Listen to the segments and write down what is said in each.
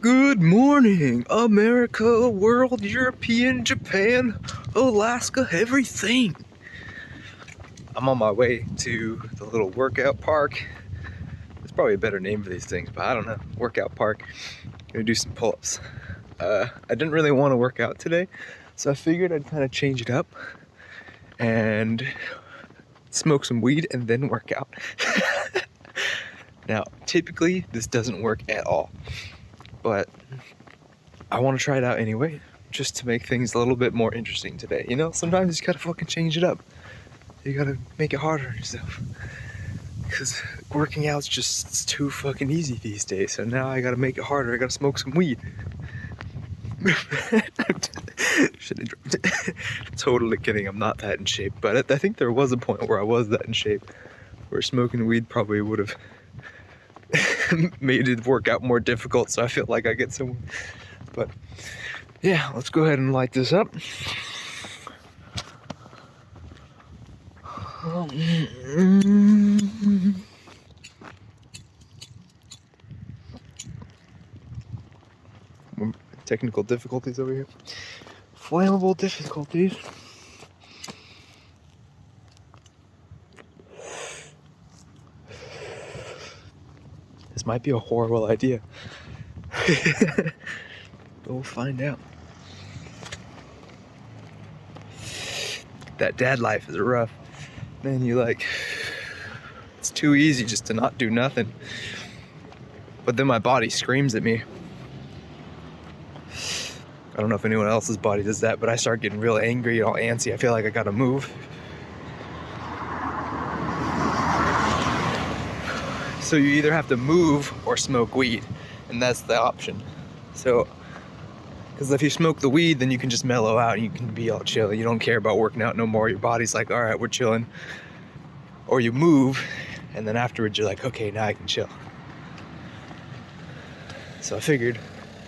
Good morning, America, world, European, Japan, Alaska, everything. I'm on my way to the little workout park. There's probably a better name for these things, but I don't know. Workout park. Gonna do some pull-ups. I didn't really want to work out today, so I figured I'd kind of change it up and smoke some weed and then work out. Now, typically, this doesn't work at all, but I want to try it out anyway, just to make things a little bit more interesting today. You know, sometimes you just gotta fucking change it up. You gotta make it harder on yourself. Because working out's just it's too fucking easy these days, so now I gotta make it harder. I gotta smoke some weed. Should have dropped it. Totally kidding, I'm not that in shape, but I think there was a point where I was that in shape, where smoking weed probably would have made it work out more difficult, so I feel like I get some. But yeah, let's go ahead and light this up. Technical difficulties over here. Flammable difficulties. This might be a horrible idea. But we'll find out. That dad life is rough. Man, it's too easy just to not do nothing. But then my body screams at me. I don't know if anyone else's body does that, but I start getting real angry and all antsy. I feel like I gotta move. So you either have to move or smoke weed, and that's the option. So, because if you smoke the weed, then you can just mellow out and you can be all chill. You don't care about working out no more. Your body's like, all right, we're chilling. Or you move, and then afterwards you're like, okay, now I can chill. So I figured,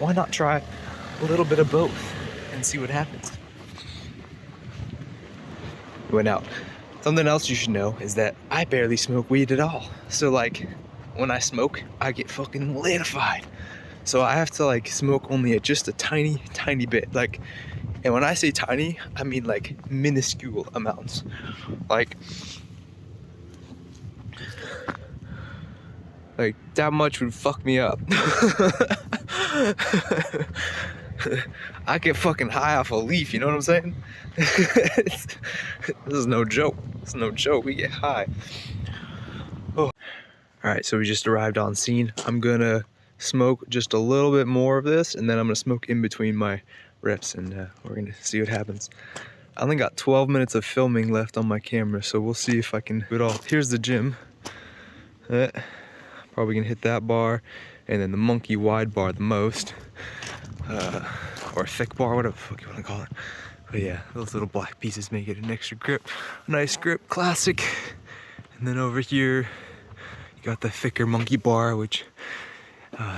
why not try a little bit of both and see what happens. Went out. Something else you should know is that I barely smoke weed at all. So like, when I smoke, I get fucking litified. So I have to like smoke only just a tiny, tiny bit. Like, and when I say tiny, I mean like minuscule amounts. Like that much would fuck me up. I get fucking high off a leaf, you know what I'm saying? This is no joke. It's no joke. We get high. Oh. Alright, so we just arrived on scene. I'm gonna smoke just a little bit more of this, and then I'm gonna smoke in between my reps, and we're gonna see what happens. I only got 12 minutes of filming left on my camera, so we'll see if I can do it all. Here's the gym. Probably gonna hit that bar, and then the monkey wide bar the most. Or thick bar, whatever the fuck you want to call it. But yeah, those little black pieces make it an extra grip. Nice grip, classic. And then over here, you got the thicker monkey bar, which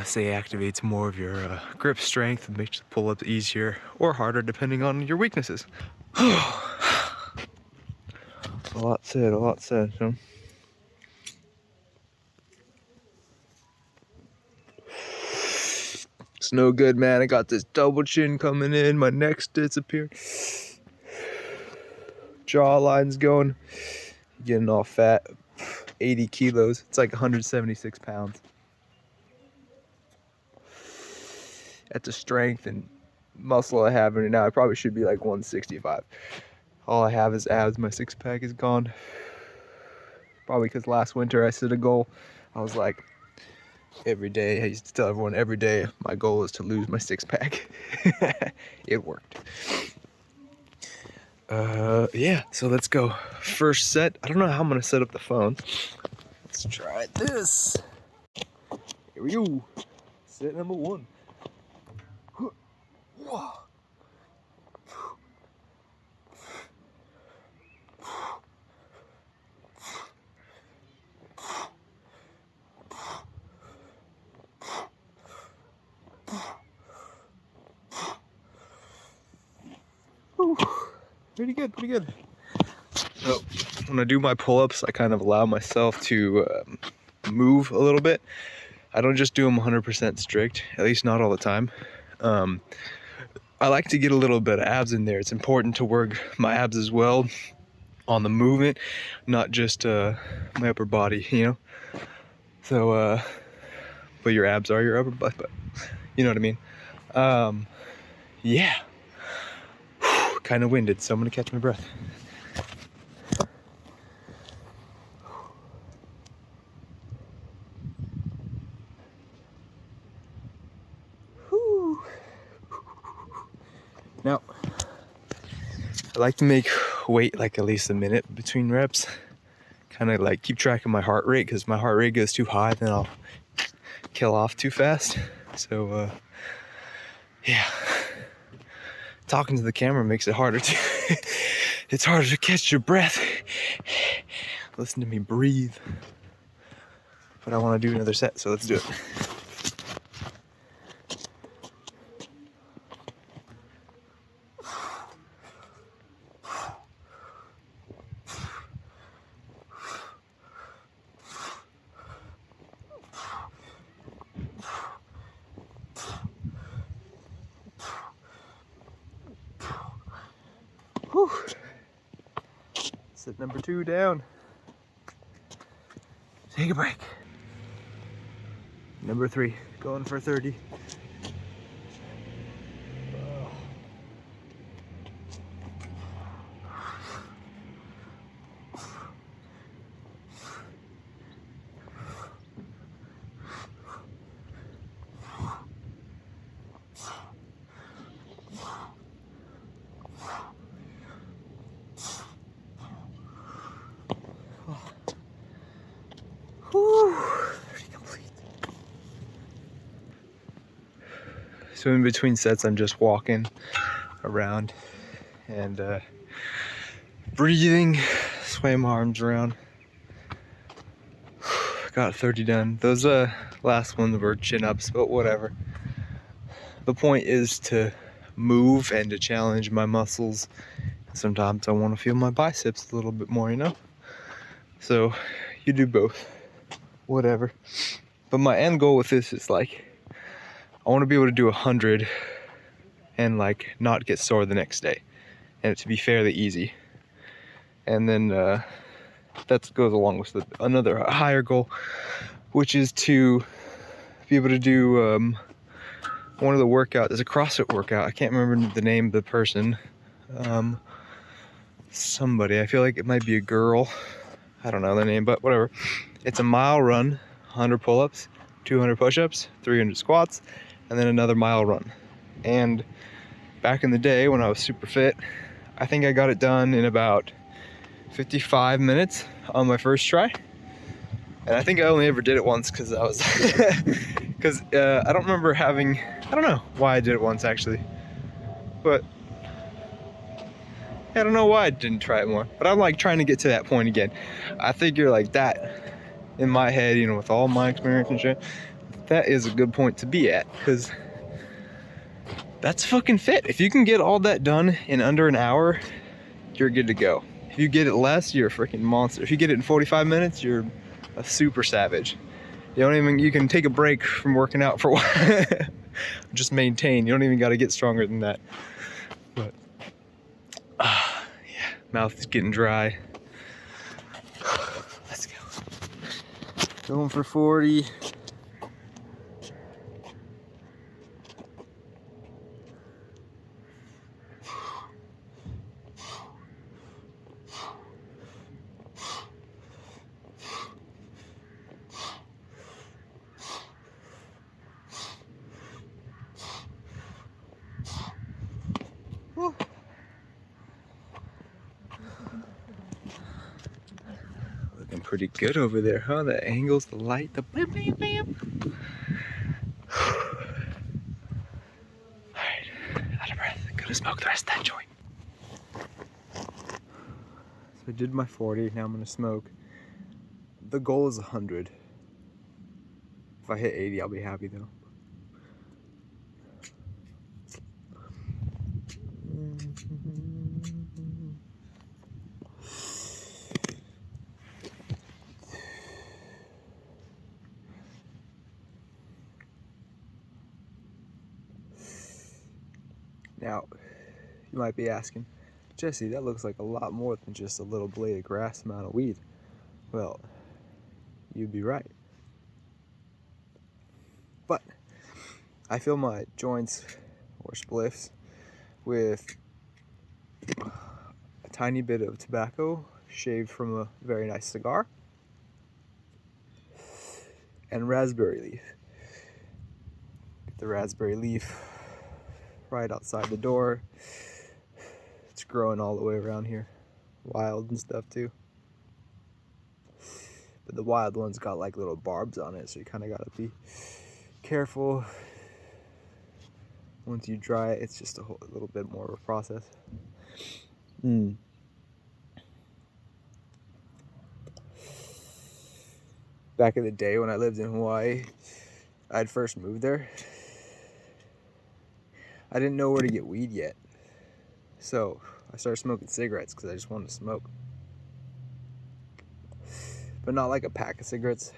say activates more of your grip strength and makes the pull-ups easier or harder depending on your weaknesses. A lot said, huh? It's no good, man. I got this double chin coming in. My neck's disappearing. Jawline's going. Getting all fat. 80 kilos. It's like 176 pounds. That's the strength and muscle I have right now. I probably should be like 165. All I have is abs. My six pack is gone. Probably because last winter I set a goal. I was like, every day, I used to tell everyone every day, my goal is to lose my six pack. It worked. Yeah, so let's go. First set, I don't know how I'm gonna set up the phone. Let's try this. Here we go. Set number one. Pretty good, pretty good. So when I do my pull-ups, I kind of allow myself to move a little bit. I don't just do them 100% strict, at least not all the time. I like to get a little bit of abs in there. It's important to work my abs as well on the movement, not just my upper body, you know? So, but your abs are your upper butt, but you know what I mean? Yeah. Kind of winded, so I'm gonna catch my breath. Whew. Now, I like to wait like at least a minute between reps. Kind of like keep track of my heart rate, because my heart rate goes too high, then I'll kill off too fast. So, yeah. Talking to the camera makes it harder to it's harder to catch your breath. Listen to me breathe. But I want to do another set, so let's do it. Whew. Set number 2 down. Take a break. Number 3, going for 30. Whew. 30 complete. So in between sets, I'm just walking around and breathing, swaying my arms around. Got 30 done. Those last ones were chin-ups, but whatever. The point is to move and to challenge my muscles. Sometimes I want to feel my biceps a little bit more, you know? So you do both, whatever. But my end goal with this is like, I want to be able to do 100 and like not get sore the next day, and it to be fairly easy. And then that goes along with another higher goal, which is to be able to do one of the workouts. It's a CrossFit workout. I can't remember the name of the person. Somebody, I feel like it might be a girl. I don't know the name, but whatever. It's a mile run, 100 pull-ups, 200 push-ups, 300 squats, and then another mile run. And back in the day when I was super fit, I think I got it done in about 55 minutes on my first try. And I think I only ever did it once because I was because I don't remember having, I don't know why I did it once actually, but I don't know why I didn't try it more. But I'm like trying to get to that point again. I figure like that in my head, you know, with all my experience and shit, that is a good point to be at, because that's fucking fit. If you can get all that done in under an hour, you're good to go. If you get it less, you're a freaking monster. If you get it in 45 minutes, you're a super savage. You can take a break from working out for a while. Just maintain. You don't even got to get stronger than that. But yeah, mouth is getting dry. Let's go. Going for 40. Looking pretty good over there, huh? The angles, the light, the bam, bam, bam. Alright, out of breath. Gonna smoke the rest of that joint. So I did my 40, now I'm gonna smoke. The goal is 100. If I hit 80, I'll be happy though. Now, you might be asking, Jesse, that looks like a lot more than just a little blade of grass amount of weed. Well, you'd be right. But I fill my joints or spliffs with a tiny bit of tobacco shaved from a very nice cigar and raspberry leaf. Get the raspberry leaf right outside the door. It's growing all the way around here, wild and stuff too. But the wild one's got like little barbs on it, so you kind of gotta be careful. Once you dry it, it's just a little bit more of a process. Back in the day when I lived in Hawaii, I'd first moved there. I didn't know where to get weed yet. So I started smoking cigarettes because I just wanted to smoke. But not like a pack of cigarettes,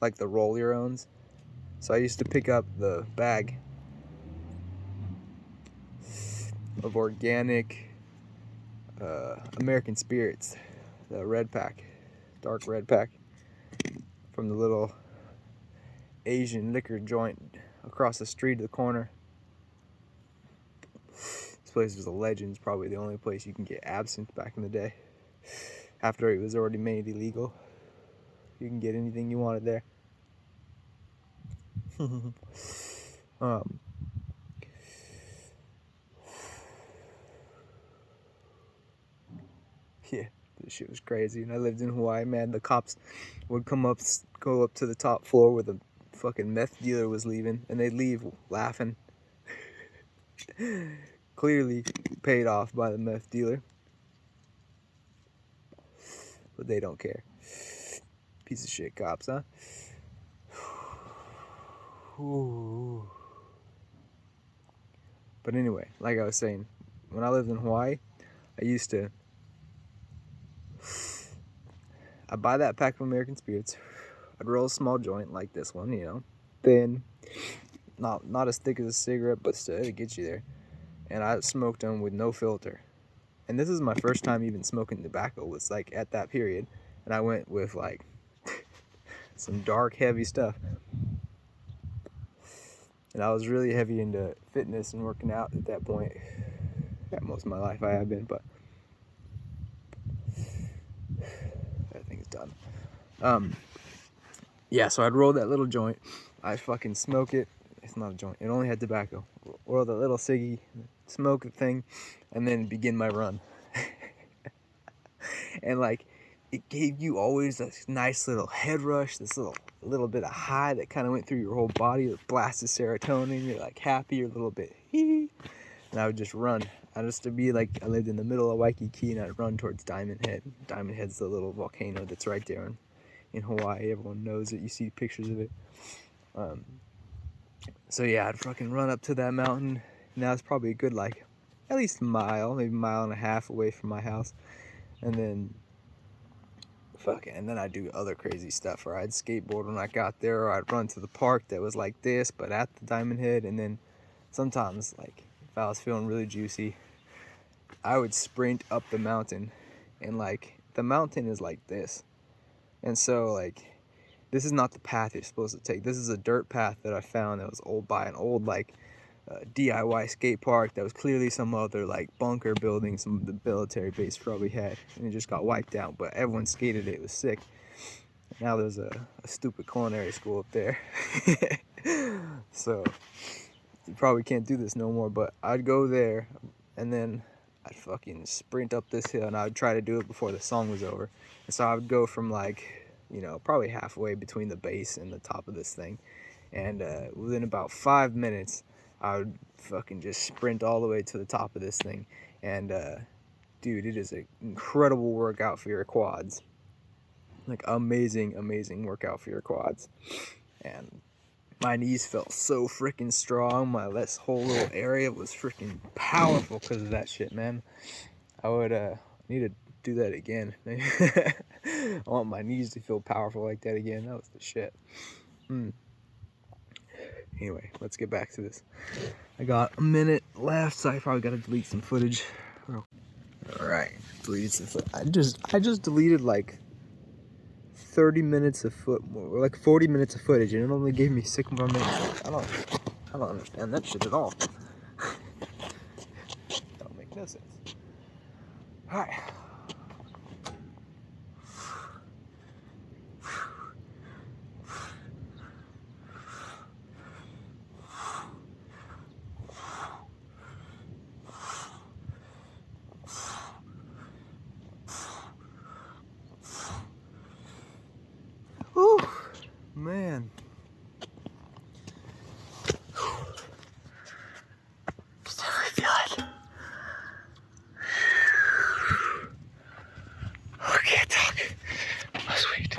like the roll your owns. So I used to pick up the bag of organic American Spirits, the red pack, dark red pack, from the little Asian liquor joint across the street at the corner. This place was a legend. It's probably the only place you can get absinthe back in the day. After it was already made illegal, you can get anything you wanted there. Yeah, this shit was crazy. And I lived in Hawaii, man. The cops would go up to the top floor where the fucking meth dealer was leaving, and they'd leave laughing. Clearly paid off by the meth dealer. But they don't care. Piece of shit cops, huh? Ooh. But anyway, like I was saying, when I lived in Hawaii, I'd buy that pack of American Spirits. I'd roll a small joint like this one, you know, thin, not as thick as a cigarette, but still, it gets you there. And I smoked them with no filter. And this is my first time even smoking tobacco, was like at that period. And I went with like some dark, heavy stuff. And I was really heavy into fitness and working out at that point. Yeah, most of my life I have been, but that thing's done. Yeah, so I'd roll that little joint. I'd fucking smoke it. It's not a joint. It only had tobacco. Roll the little ciggy, smoke the thing, and then begin my run. And like, it gave you always this nice little head rush, this little bit of high that kind of went through your whole body. It blasted serotonin. You're like happy, you're a little bit hee. And I would just run. I used to be like, I lived in the middle of Waikiki, and I'd run towards Diamond Head. Diamond Head's the little volcano that's right there in Hawaii. Everyone knows it. You see pictures of it. So yeah, I'd fucking run up to that mountain. Now it's probably a good, like, at least a mile, maybe a mile and a half away from my house. And then I'd do other crazy stuff, or I'd skateboard when I got there, or I'd run to the park that was like this, but at the Diamond Head. And then sometimes, like, if I was feeling really juicy, I would sprint up the mountain. And like, the mountain is like this. And so like, this is not the path you're supposed to take. This is a dirt path that I found that was old by an old like DIY skate park that was clearly some other like bunker building some of the military base probably had, and it just got wiped out, but everyone skated it. It was sick. Now there's a stupid culinary school up there. So you probably can't do this no more, but I'd go there and then I'd fucking sprint up this hill, and I would try to do it before the song was over. And so I would go from like, you know, probably halfway between the base and the top of this thing. And within about 5 minutes, I would fucking just sprint all the way to the top of this thing. And dude, it is an incredible workout for your quads. Like, amazing, amazing workout for your quads. And my knees felt so freaking strong. This whole little area was freaking powerful because of that shit, man. I would need to do that again. I want my knees to feel powerful like that again. That was the shit. Anyway, let's get back to this. I got a minute left, so I probably gotta delete some footage. Alright, deleted some footage. I just deleted like 30 minutes of like 40 minutes of footage, and it only gave me 6 more minutes. I don't understand that shit at all. Don't make no sense. Alright. Whew, man. I feel it. Okay, talk. Oh, sweet.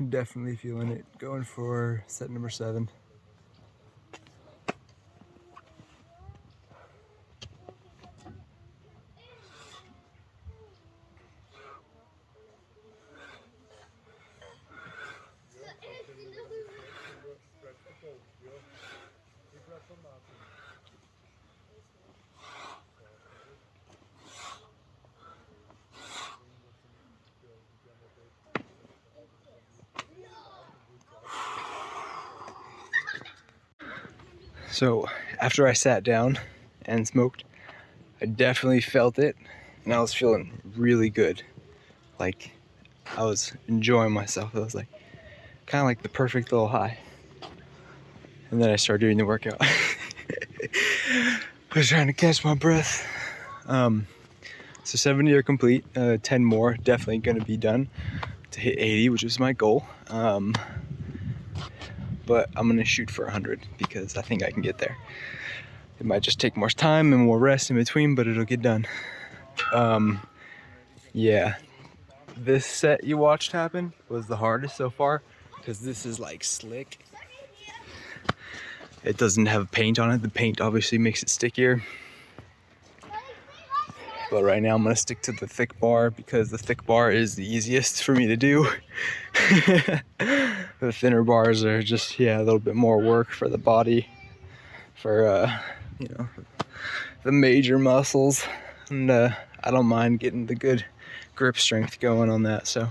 Definitely feeling it. Going for set number 7. So after I sat down and smoked, I definitely felt it, and I was feeling really good. Like I was enjoying myself. It was like kind of like the perfect little high. And then I started doing the workout. I was trying to catch my breath. So 70 are complete. 10 more definitely going to be done to hit 80, which is my goal. But I'm going to shoot for 100 because I think I can get there. It might just take more time and more rest in between, but it'll get done. Yeah, this set you watched happen was the hardest so far because this is like slick. It doesn't have paint on it. The paint obviously makes it stickier. But right now I'm gonna stick to the thick bar because the thick bar is the easiest for me to do. The thinner bars are just, yeah, a little bit more work for the body, for you know, the major muscles. And I don't mind getting the good grip strength going on that. So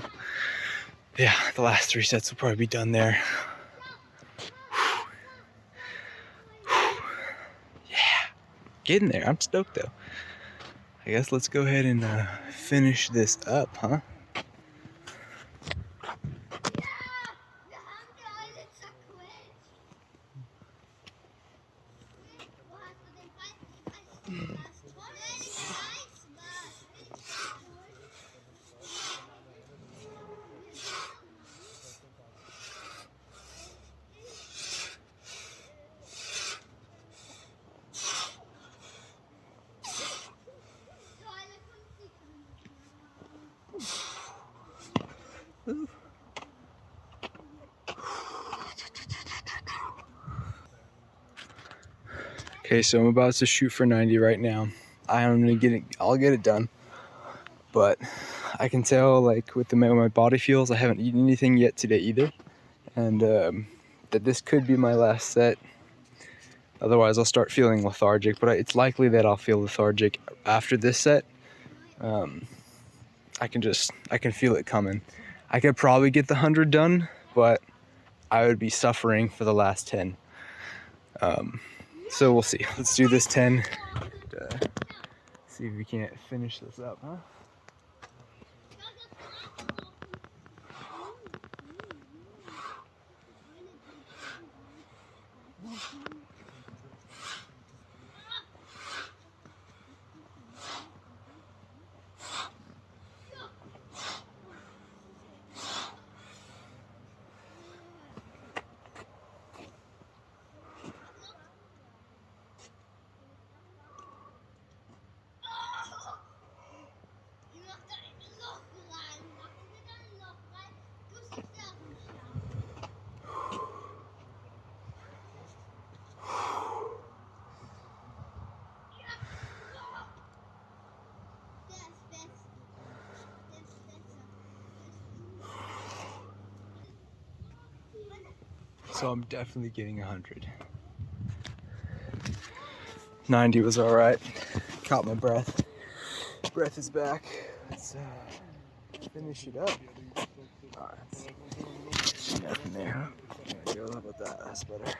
yeah, the last 3 sets will probably be done there. Yeah, getting there. I'm stoked though. I guess let's go ahead and finish this up, huh? Okay, so I'm about to shoot for 90 right now. I'm gonna get it. I'll get it done. But I can tell, like, with the way my body feels, I haven't eaten anything yet today either, and that this could be my last set. Otherwise, I'll start feeling lethargic. But it's likely that I'll feel lethargic after this set. I can feel it coming. I could probably get the 100 done, but I would be suffering for the last 10. So we'll see. Let's do this 10. See if we can't finish this up, huh? So I'm definitely getting 100. 90 was all right. Caught my breath. Breath is back. Let's finish it up. All right. Nothing there, huh? There we go. How about that? That's better.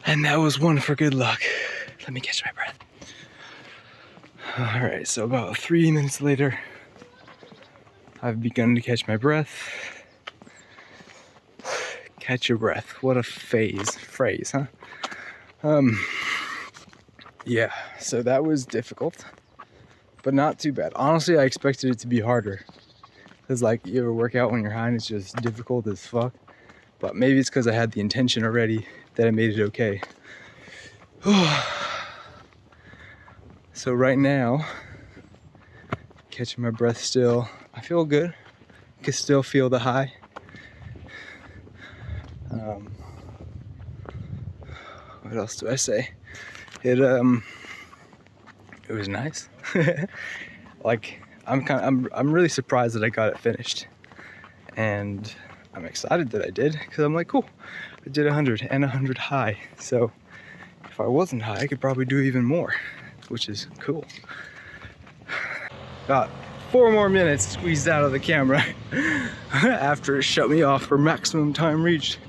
And that was one for good luck. Let me catch my breath. All right, so about 3 minutes later, I've begun to catch my breath. Catch your breath. What a phrase, huh? Yeah, so that was difficult, but not too bad. Honestly, I expected it to be harder. Cause like you ever work out when you're high and it's just difficult as fuck. But maybe it's because I had the intention already that I made it okay. So right now, catching my breath still. I feel good. Can still feel the high. What else do I say? It was nice. Like I'm really surprised that I got it finished, and I'm excited that I did because I'm like, cool, I did 100 and 100 high. So if I wasn't high, I could probably do even more, which is cool. Got 4 more minutes squeezed out of the camera after it shut me off for maximum time reached.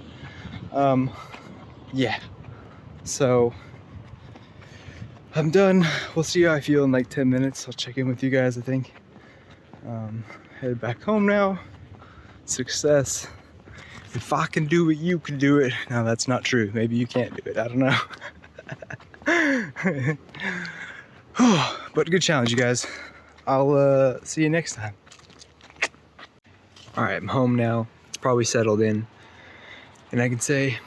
Yeah. So I'm done. We'll see how I feel in like 10 minutes. I'll check in with you guys, I think. Headed back home now. Success. If I can do it, you can do it. No, that's not true. Maybe you can't do it. I don't know. But good challenge, you guys. I'll see you next time. All right, I'm home now. It's probably settled in. And I can say,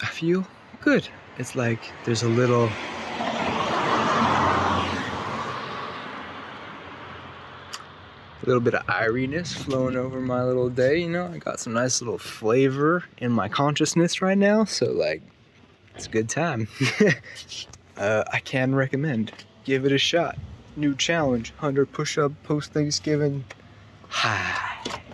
I feel good. It's like there's a little bit of iriness flowing over my little day, you know. I got some nice little flavor in my consciousness right now, so like it's a good time. I can recommend. Give it a shot. New challenge, 100 push-up post Thanksgiving high.